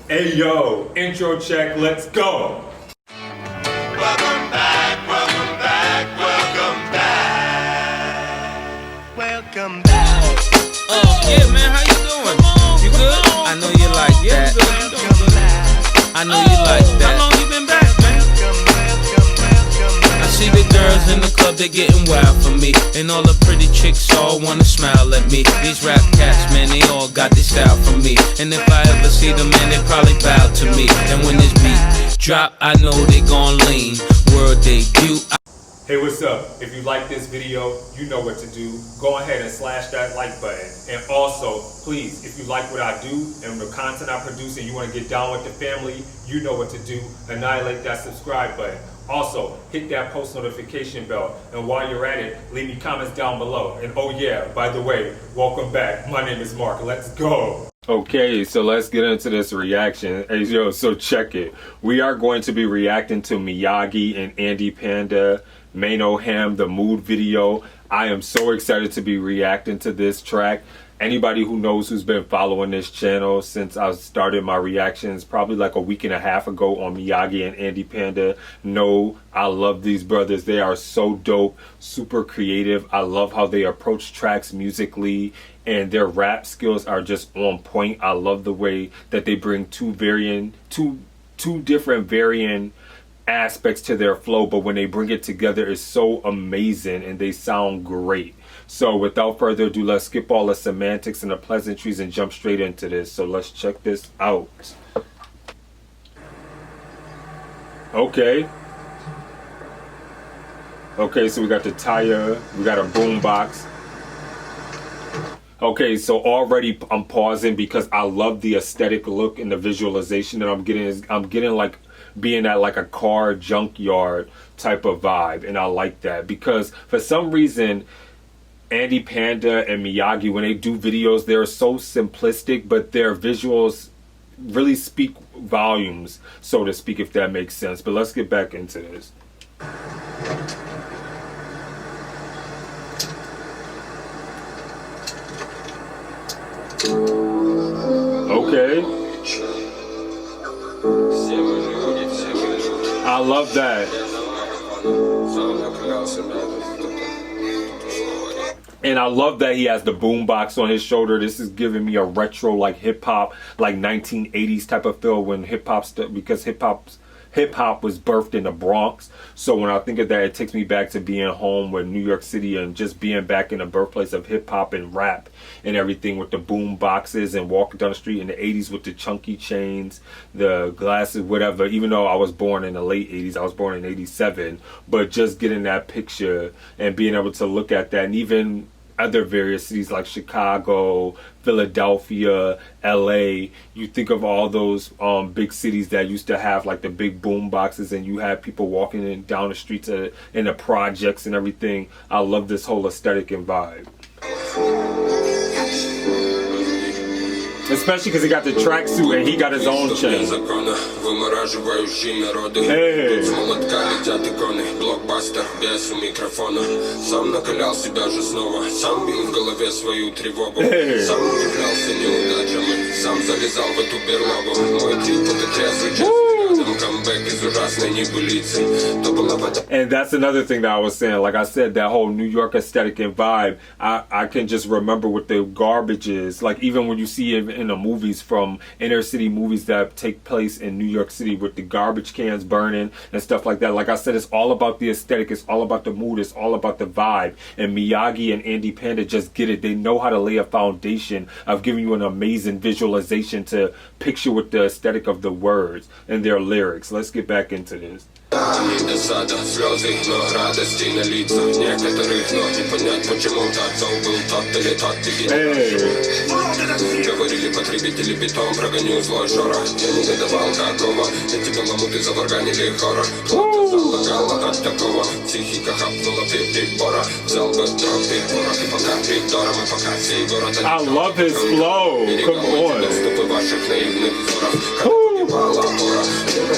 Hey yo, intro check, let's go! Welcome back, welcome back, welcome back. Welcome back. Yeah, man, how you doing? You good? I know you like that. I know you like that. How long you been back, man? I see the girls in the club, they getting wild for me. And all the pretty chicks all wanna smile at me. These rap cats, man, they all got this style for me. And if I ever see them, man, they probably bow to me. And when this beat drop, I know they gon' lean. World debut. Hey, what's up? If you like this video, you know what to do. Go ahead and slash that like button. And also, please, if you like what I do and the content I produce and you want to get down with the family, you know what to do. Annihilate that subscribe button. Also, hit that post notification bell. And while you're at it, leave me comments down below. And oh yeah, by the way, welcome back. My name is Mark. Let's go. Okay, so let's get into this reaction. Hey, yo, so check it. We are going to be reacting to Miyagi and Andy Panda, Mano Ham, the mood video. I am so excited to be reacting to this track. Anybody who knows who's been following this channel since I started my reactions probably like a week and a half ago on Miyagi and Andy Panda know I love these brothers. They are so dope, super creative. I love how they approach tracks musically and their rap skills are just on point. I love the way that they bring two different varying aspects to their flow, but when they bring it together it's so amazing and they sound great. So without further ado, let's skip all the semantics and the pleasantries and jump straight into this. So let's check this out. Okay, so we got the tire, we got a boom box. Okay, so already I'm pausing because I love the aesthetic look and the visualization that I'm getting. I'm getting like being at like a car junkyard type of vibe, and I like that because for some reason Andy Panda and Miyagi, when they do videos, they're so simplistic, but their visuals really speak volumes, so to speak, if that makes sense. But let's get back into this. Okay, I love that. And I love that he has the boombox on his shoulder. This is giving me a retro, like hip hop, like 1980s type of feel when hip hop because hip hop was birthed in the Bronx. So when I think of that, it takes me back to being home with New York City and just being back in the birthplace of hip hop and rap and everything, with the boom boxes and walking down the street in the 80s with the chunky chains, the glasses, whatever. Even though I was born in the late 80s, I was born in 87, but just getting that picture and being able to look at that, and even other various cities like Chicago, Philadelphia, LA, you think of all those big cities that used to have like the big boom boxes, and you have people walking down the streets in the projects and everything. I love this whole aesthetic and vibe. Especially because he got the tracksuit and he got his own chain. Hey. And that's another thing that I was saying. Like I said, that whole New York aesthetic and vibe, I can just remember what the garbage is. Like even when you see it in the movies, from inner city movies that take place in New York City with the garbage cans burning and stuff like that. Like I said, it's all about the aesthetic, it's all about the mood, it's all about the vibe. And Miyagi and Andy Panda just get it. They know how to lay a foundation of giving you an amazing visualization to picture with the aesthetic of the words and their lyrics. Let's get back into this. Досада, слезы, но радости на лицах некоторых, но не понять, почему отцом был тот или тот говорили потребители битом, прогоню злой шорох. Я не гадавал какого, эти баламуты заварганили хоррор. Плата залагала от такого, психика хапнула пип-пип-бора. Взял бы дрог пип-порох и пока придором, и пока сей город. I love his flow, come on. Доступы ваших наивных взоров.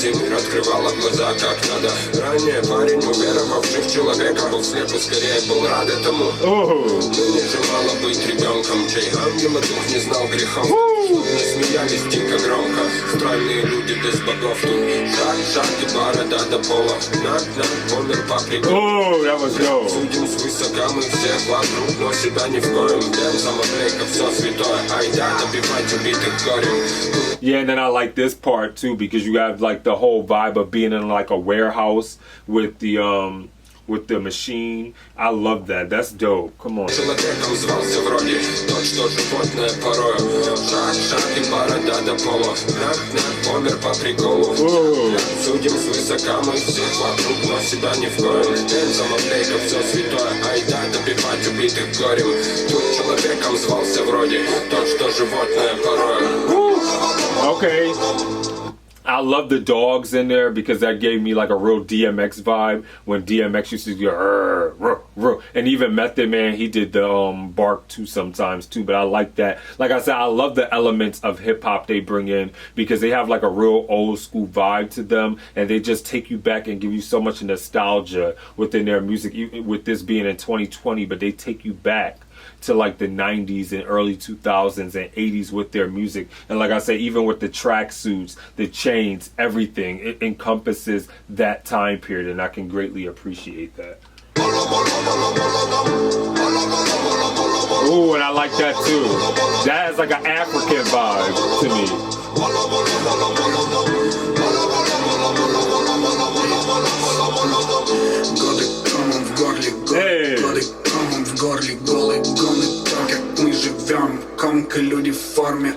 Мир открывала глаза как надо. Ранее парень, уверовавший в человека, был слеп и скорее был рад этому. Ныне же мало быть ребенком, чей ангел и дух не знал грехов. смеялись дико громко. Стройные люди без богов тут. Шаг и борода до пола. На, помер по приколу. Oh, that was dope. Судим свысока мы всех вокруг, но себя ни в коем. Дэн, самоблейка, все святое. Айда, добивать убитых горем. Yeah, and then I like this part too because you have like the whole vibe of being in like a warehouse with the machine. I love that. That's dope. Come on. Человеком звался вроде тот, что животное порою. Шаг и борода до пола. На, помер по приколу. Судим свысока мы всех вокруг, но себя ни в коем. Дэн, самоблейка, все святое. Айда, добивать убитых горем. Тут человеком звался вроде тот, что животное порою. Okay. I love the dogs in there because that gave me like a real DMX vibe when DMX used to go "Rrr, rrr, rrr." And even Method Man, he did the bark too sometimes too, but I like that. Like I said, I love the elements of hip hop they bring in because they have like a real old school vibe to them and they just take you back and give you so much nostalgia within their music, with this being in 2020, but they take you back to like the 90s and early 2000s and 80s with their music. And like I say, even with the tracksuits, the chains, everything, it encompasses that time period, and I can greatly appreciate that. Ooh, and I like that too. That has like an African vibe to me. Hey. В горле голый гон и то, как мы живем. Комка, люди в форме.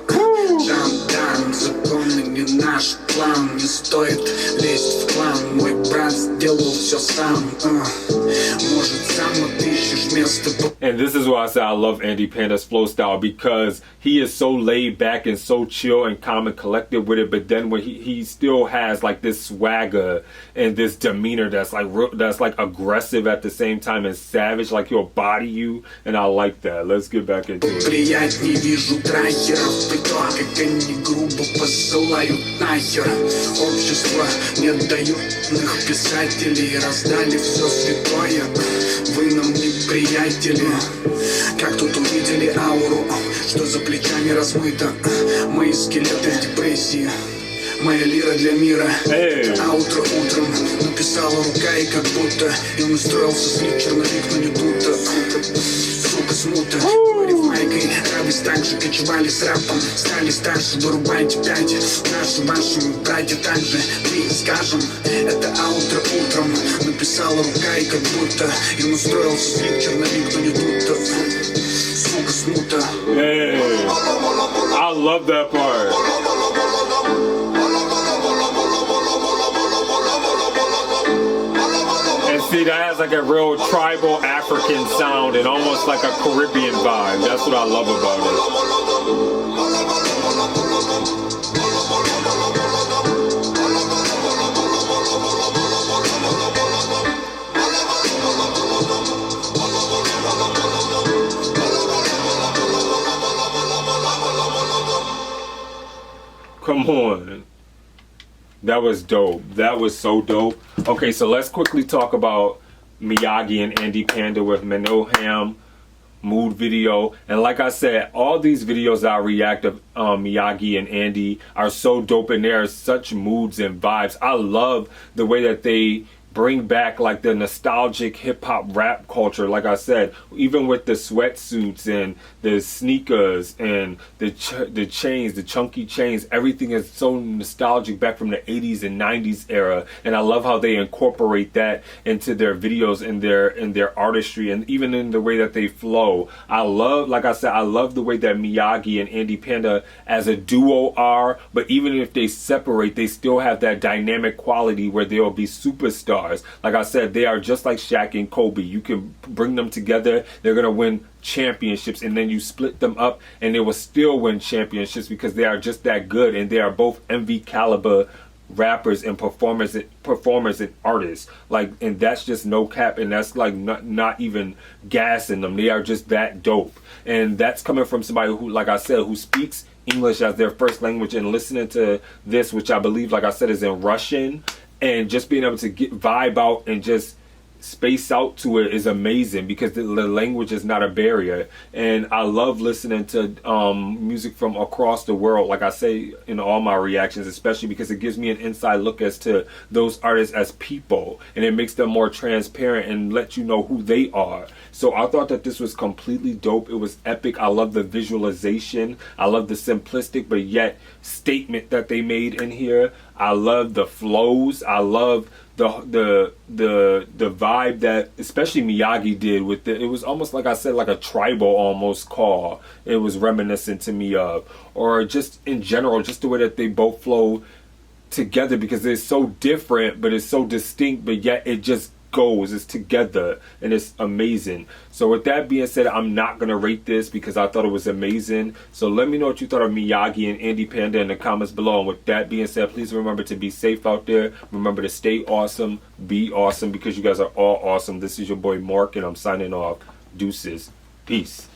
Жан-дарм, законы не наш план. Не стоит лезть в клан. Мой брат сделал все сам. Может, сам отыщешь место. And this is why I say I love Andy Panda's flow style, because he is so laid back and so chill and calm and collected with it, but then when he still has like this swagger and this demeanor that's like aggressive at the same time and savage, like he'll body you, and I like that. Let's get back into it. Приятней вижу трахеров и то, как они грубо посылают нахер. Общество недоютных писателей раздали все святое. Вы нам не приятели. Как тут увидели ауру, что за плечами размыто. Мои скелеты в депрессии. Моя лира для мира. А утро утром написала рука и как будто им устроился слив черновик, но не тут-то. Сука, смута. Рифмайкой рабы так же кочевали с рэпом. Стали старше, вырубайте пять. Наши, ваши братья также. Мы скажем, это утро утром написала рука и как будто им устроился слив черновик, но не тут-то. Сука, смута. Hey, I love that part. See, that has like a real tribal African sound and almost like a Caribbean vibe. That's what I love about it. Come on. That was dope. That was so dope. Okay, so let's quickly talk about Miyagi and Andy Panda with Manoham mood video. And like I said, all these videos that I react of Miyagi and Andy are so dope, and there are such moods and vibes. I love the way that they bring back like the nostalgic hip-hop rap culture. Like I said, even with the sweatsuits and the sneakers and the chains, the chunky chains, everything is so nostalgic back from the 80s and 90s era. And I love how they incorporate that into their videos and their artistry, and even in the way that they flow. I love, like I said, I love the way that Miyagi and Andy Panda as a duo are, but even if they separate, they still have that dynamic quality where they'll be superstars. Like I said, they are just like Shaq and Kobe. You can bring them together, they're going to win championships, and then you split them up and they will still win championships because they are just that good, and they are both MV caliber rappers and performers and artists. Like, and that's just no cap, and that's like not even gassing them. They are just that dope, and that's coming from somebody who, like I said, who speaks English as their first language, and listening to this, which I believe, like I said, is in Russian, and just being able to vibe out and just space out to it is amazing because the language is not a barrier. And I love listening to music from across the world, like I say in all my reactions, especially because it gives me an inside look as to those artists as people, and it makes them more transparent and let you know who they are. So I thought that this was completely dope. It was epic. I love the visualization. I love the simplistic but yet statement that they made in here. I love the flows. I love the vibe that especially Miyagi did with it. It was almost like I said, like a tribal almost call. It was reminiscent to me of, or just in general, just the way that they both flow together because it's so different, but it's so distinct, but yet it just goes, it's together, and it's amazing. So with that being said, I'm not gonna rate this because I thought it was amazing. So let me know what you thought of Miyagi and Andy Panda in the comments below. And with that being said, please remember to be safe out there. Remember to stay awesome, be awesome, because you guys are all awesome. This is your boy Mark, and I'm signing off. Deuces. Peace.